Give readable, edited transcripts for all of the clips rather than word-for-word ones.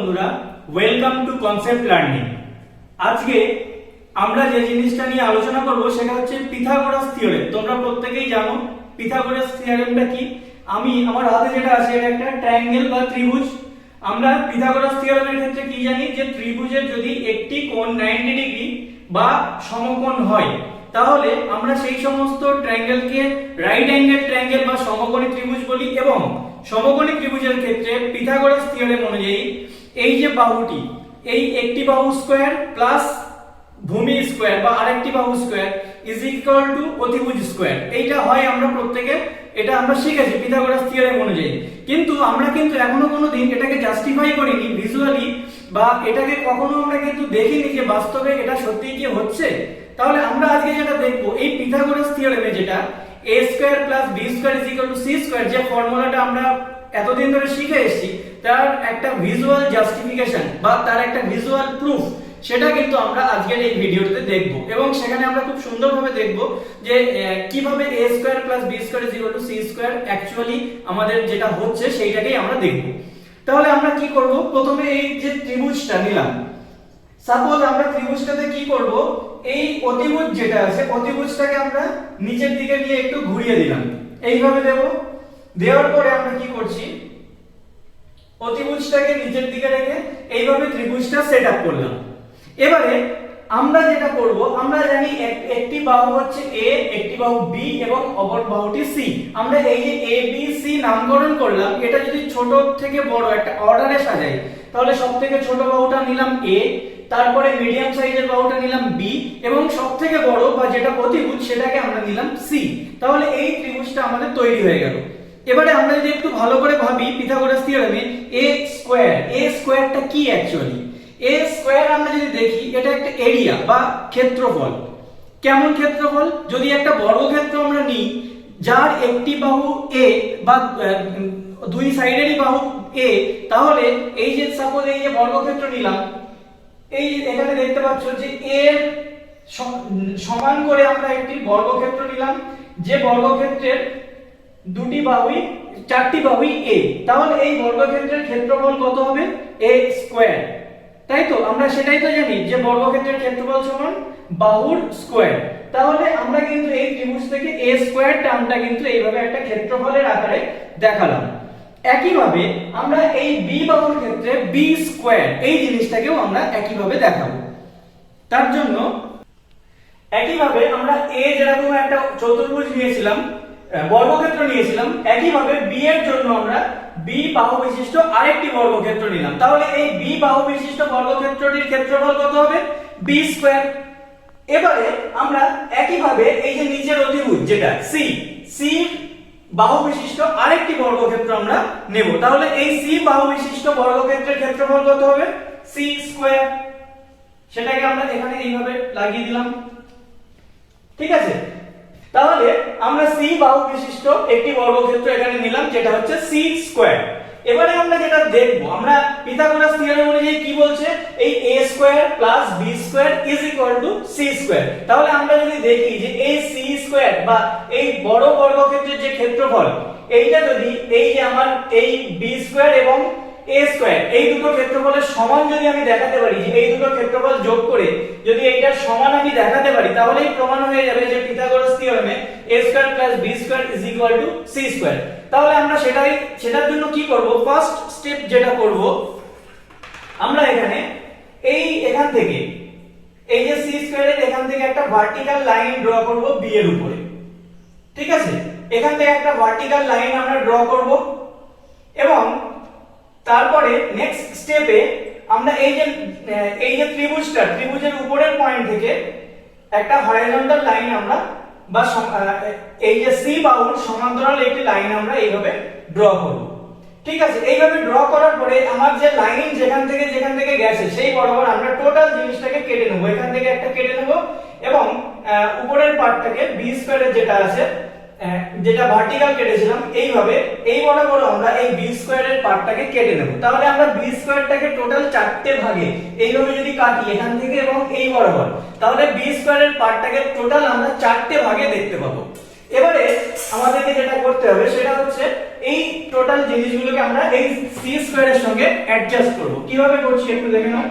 বন্ধুরা, welcome to concept learning. আজকে আমরা যে জিনিসটা নিয়ে আলোচনা করব সেটা হচ্ছে পিথাগোরাস থিওরেম। তোমরা প্রত্যেকেই জানো পিথাগোরাস থিওরেমটা কি। আমার হাতে যেটা আছে এটা একটা ট্রায়াঙ্গেল বা ত্রিভুজ। আমরা পিথাগোরাস থিওরেমের ক্ষেত্রে কি জানি যে ত্রিভুজের যদি একটি কোণ 90 ডিগ্রি বা সমকোণ হয় তাহলে আমরা সেই সমস্ত ট্রায়াঙ্গেলকে রাইট অ্যাঙ্গেল ট্রায়াঙ্গেল বা সমকোণী ত্রিভুজ বলি। এবং সমকোণী ত্রিভুজের ক্ষেত্রে পিথাগোরাস থিওরেম অনুযায়ী এই যে বাহুটি, এই একটি বাহু স্কয়ার প্লাস ভূমি স্কয়ার বা আরেকটি বাহু স্কয়ার ইজ ইকুয়াল টু অতিভুজ স্কয়ার। এইটা হয় আমরা প্রত্যেকে এটা আমরা শিখেছি পিথাগোরাস থিওরেম অনুযায়ী। কিন্তু আমরা এখনো কোনোদিন এটাকে জাস্টিফাই করিনি ভিজুয়ালি, বা এটাকে কখনো আমরা কিন্তু দেখিনি যে বাস্তবে এটা সত্যিই কি হচ্ছে। তাহলে আমরা আজকে যেটা দেখবো এই পিথাগোরাস থিওরেমে যেটা a square plus b square is equal to c square, যে ফর্মুলাটা আমরা এতদিন ধরে শিখে এসেছি, তার একটা ভিজুয়াল জাস্টিফিকেশন বা তার একটা ভিজুয়াল প্রুফ, সেটা কিন্তু আমরা আজকের এই ভিডিওতে দেখব। এবং সেখানে আমরা খুব সুন্দরভাবে দেখব যে কিভাবে a square plus b square is equal to c square actually আমাদের যেটা হচ্ছে সেইটাকেই আমরা দেখব। তাহলে আমরা কি করব, প্রথমে এই যে ত্রিভুজটা নিলাম, সাপোজ আমরা ত্রিভুজটাতে কি করব, এই অতিভুজ যেটা আছে অতিভুজটাকে আমরা নিচের দিকে নিয়ে একটু ঘুরিয়ে দিলাম, এইভাবে দেব। দেওয়ার পরে আমরা কি করছি, অতিভুজটাকে নিচের দিকে রেখে এইভাবে ত্রিভুজটা সেটআপ করলাম। এবারে আমরা যেটা করব, আমরা জানি একটি বাহু হচ্ছে a, একটি বাহু b এবং অপর বাহুটি c। আমরা এই যে a b c নামকরণ করলাম, এটা যদি ছোট থেকে বড় একটা অর্ডারে সাজাই তাহলে সবথেকে ছোট বাহুটা নিলাম a, তারপরে মিডিয়াম সাইজের বাহুটা নিলাম b এবং সবথেকে বড় বা যেটা অতিভুজ সেটাকে আমরা নিলাম c। তাহলে এই ত্রিভুজটা আমাদের তৈরি হয়ে গেল। এবারে আমরা যদি একটু ভালো করে ভাবি পিথাগোরাস থিওরেমে a স্কয়ারটা কি অ্যাকচুয়ালি। a স্কয়ার আমরা যদি দেখি এটা একটা এরিয়া বা ক্ষেত্রফল। কেমন ক্ষেত্রফল, যদি একটা বর্গক্ষেত্র আমরা নিই যার একটি বাহু a বা দুই সাইডেরই বাহু a, তাহলে এই যে সাপোজ এই যে বর্গক্ষেত্র নিলাম, এই যে এখানে দেখতে পাচ্ছ যে এর সমান করে আমরা একটি বর্গক্ষেত্র নিলাম, যে বর্গক্ষেত্রের চারটি বাহুই a। তাহলে এই বর্গক্ষেত্রের ক্ষেত্রফল কত হবে, a স্কয়ার। তাই তো, আমরা সেটাই তো জানি যে বর্গক্ষেত্রের ক্ষেত্রফল সমান বাহুর স্কয়ার। তাহলে আমরা কিন্তু এই ত্রিভুজ থেকে a স্কয়ার টার্মটা কিন্তু এইভাবে একটা ক্ষেত্রফলের আকারে দেখালাম। একইভাবে আমরা এই b বাহুর ক্ষেত্রে b স্কয়ার এই জিনিসটাকেও আমরা একইভাবে দেখাবো। তার জন্য একইভাবে আমরা a যেরকম একটা চতুর্ভুজ নিয়েছিলাম, বর্গক্ষেত্র নিয়েছিলাম, একইভাবে b এর জন্য আমরা b বাহু বিশিষ্ট আরেকটি বর্গক্ষেত্র নিলাম। তাহলে এই b বাহু বিশিষ্ট বর্গক্ষেত্রটির ক্ষেত্রফল কত হবে, b স্কয়ার। এবারে আমরা একইভাবে এই যে নিচের অতিভুজ যেটা c বাহু বিশিষ্ট আরেকটি বর্গক্ষেত্র আমরা নেব। তাহলে এই c বাহু বিশিষ্ট বর্গক্ষেত্রের ক্ষেত্রফল কত হবে, c স্কয়ার। সেটাকে আমরা এখানে এইভাবে লাগিয়ে দিলাম, ঠিক আছে। তাহলে আমরা c বাহু বিশিষ্ট একটি বর্গক্ষেত্র এখানে নিলাম যেটা হচ্ছে c স্কয়ার। এবারে আমরা যেটা দেখব, আমরা পিথাগোরাস থিওরেম অনুযায়ী কি বলছে, এই a square plus b square is equal to c square. তাহলে আমরা যদি দেখি যে এই c স্কয়ার বা এই বড় বর্গক্ষেত্রের যে ক্ষেত্রফল, এইটা যদি এই যে আমার এই b স্কয়ার এবং a স্কয়ার এই দুটো ক্ষেত্রফলের সমান যদি আমি দেখাতে পারি, যে এই দুটো ক্ষেত্রফল যোগ করে যদি এইটার সমান আমি দেখাতে পারি, তাহলেই প্রমাণ হয়ে যাবে যে পিথাগোরাস থিওরেমে a square plus b square is equal to c square. তাহলে আমরা সেটার জন্য কি করব, ফার্স্ট স্টেপ যেটা করব, আমরা এখান থেকে এই যে c স্কয়ারের এখান থেকে একটা ভার্টিক্যাল লাইন ড্র করব b এর উপরে, ঠিক আছে। এখান থেকে একটা ভার্টিক্যাল লাইন আমরা ড্র করব এবং তারপরে নেক্সট স্টেপে আমরা এই যে ত্রিভুজের উপরের পয়েন্ট থেকে একটা হরাইজন্টাল লাইন আমরা বা এই যে c বাহুর সমান্তরাল একটি লাইন আমরা এইভাবে ড্র করব, ঠিক আছে। এইভাবে ড্র করার পরে আমার যে লাইন যেখান থেকে গেছে সেই বরাবর আমরা টোটাল জিনিসটাকে কেটে নেব। এখান থেকে একটা কেটে নেব এবং উপরের পার্টটাকে b স্কয়ারের যেটা আছে, যেটা ভার্টিক্যাল কেটেছিলাম, এইভাবে এই বরাবর আমরা এই b স্কয়ারের পার্টটাকে কেটে নেব। তাহলে আমরা b স্কয়ারটাকে টোটাল চারটে ভাগে এইভাবে যদি কাটি এখান থেকে এবং এই বরাবর, তাহলে b স্কয়ারের পার্টটাকে টোটাল আমরা চারটে ভাগে দেখতে পাবো। এবারে আমাদেরকে যেটা করতে হবে সেটা হচ্ছে এই টোটাল জিনিসগুলোকে আমরা এই সি স্কয়ারের সঙ্গে অ্যাডজাস্ট করব। কিভাবে করছি একটু দেখে নাও।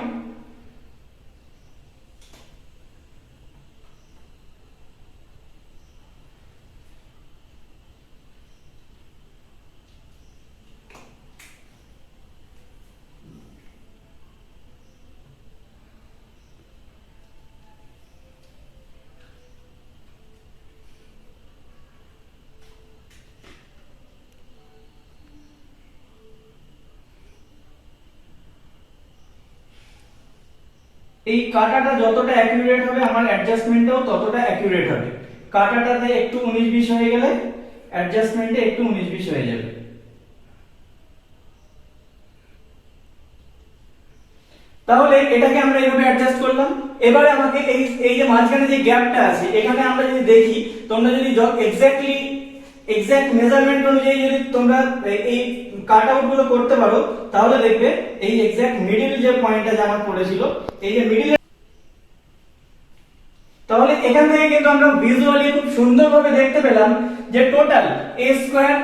এই কাটাটা যতটা অ্যাকুরেট হবে আমার অ্যাডজাস্টমেন্টটাও ততটা অ্যাকুরেট হবে। কাটাটাতে একটু 19-20 হয়ে গেলে অ্যাডজাস্টমেন্টে একটু 19-20 হয়ে যাবে। তাহলে এটাকে আমরা এইভাবে অ্যাডজাস্ট করলাম। এবারে আমাকে এই যে মাঝখানে যে গ্যাপটা আছে এখানে আমরা যদি দেখি, তোমরা যদি এক্সাক্ট মেজারমেন্ট অনুযায়ী যদি তোমরা এই কাট আউট গুলো করতে পারো তাহলে দেখবে এই এক্সাক্ট মিডল যে পয়েন্টটা যে আমার পড়েছিল, এই যে মিডল, তাহলে এখান থেকে কিন্তু আমরা ভিজুয়ালি খুব সুন্দরভাবে দেখতে পেলাম যে টোটাল a স্কয়ার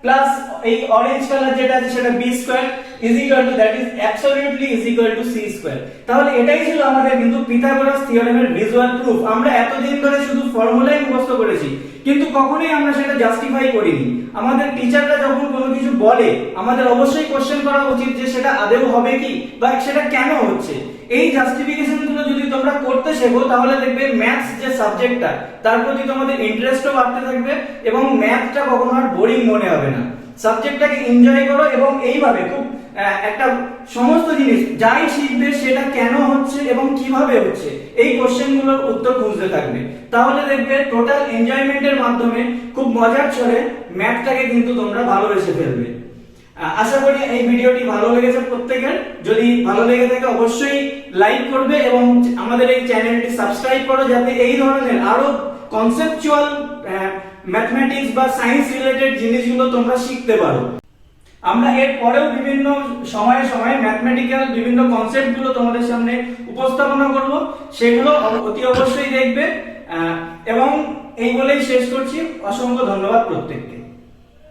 প্লাস এই অরেঞ্জ কালার যেটা আছে সেটা b square is equal two, that is absolutely is equal to c square. তাহলে এটাই ছিল আমাদের কিন্তু পিথাগোরাস থিওরেমের ভিজুয়াল প্রুফ। আমরা এতদিন ধরে শুধু ফর্মুলাই মুখস্থ করেছি, কিন্তু কখনোই আমরা সেটা জাস্টিফাই করিনি। আমাদের টিচাররা যখন কোনো কিছু বলে আমাদের অবশ্যই কোশ্চেন করা উচিত যে সেটা আদৌ হবে কি বা সেটা কেন হচ্ছে। এই জাস্টিফিকেশন গুলো যদি তোমরা করতে শেখো তাহলে দেখবে ম্যাথস যে সাবজেক্টটা তার প্রতি তোমাদের ইন্টারেস্টও বাড়তে থাকবে এবং ম্যাথটা কখনো আর বোরিং মনে হবে না। সাবজেক্টটাকে এনজয় করো এবং এইভাবে খুব একটা সমস্ত জিনিস যাই শিখবে সেটা কেন হচ্ছে এবং কিভাবে হচ্ছে এই কোশ্চেনগুলোর উত্তর খুঁজতে থাকবে। তাহলে দেখবে টোটাল এনজয়মেন্টের মাধ্যমে খুব মজার ছলে ম্যাথটাকে কিন্তু তোমরা ভালোবেসে ফেলবে। আশা করি এই ভিডিওটি ভালো লেগেছে প্রত্যেকের। যদি ভালো লেগে থাকে অবশ্যই লাইক করবে এবং আমাদের এই চ্যানেলটি সাবস্ক্রাইব করো, যাতে এই ধরনের আরো কনসেপচুয়াল ম্যাথমেটিক্স বা সায়েন্স রিলেটেড জিনিসগুলো তোমরা শিখতে পারো। আমরা এর পরেও বিভিন্ন সময়ে সময়ে ম্যাথমেটিক্যাল বিভিন্ন কনসেপ্টগুলো তোমাদের সামনে উপস্থাপনা করব, সেগুলো অতি অবশ্যই দেখবে। এবং এই বলেই শেষ করছি। অসংখ্য ধন্যবাদ প্রত্যেককে।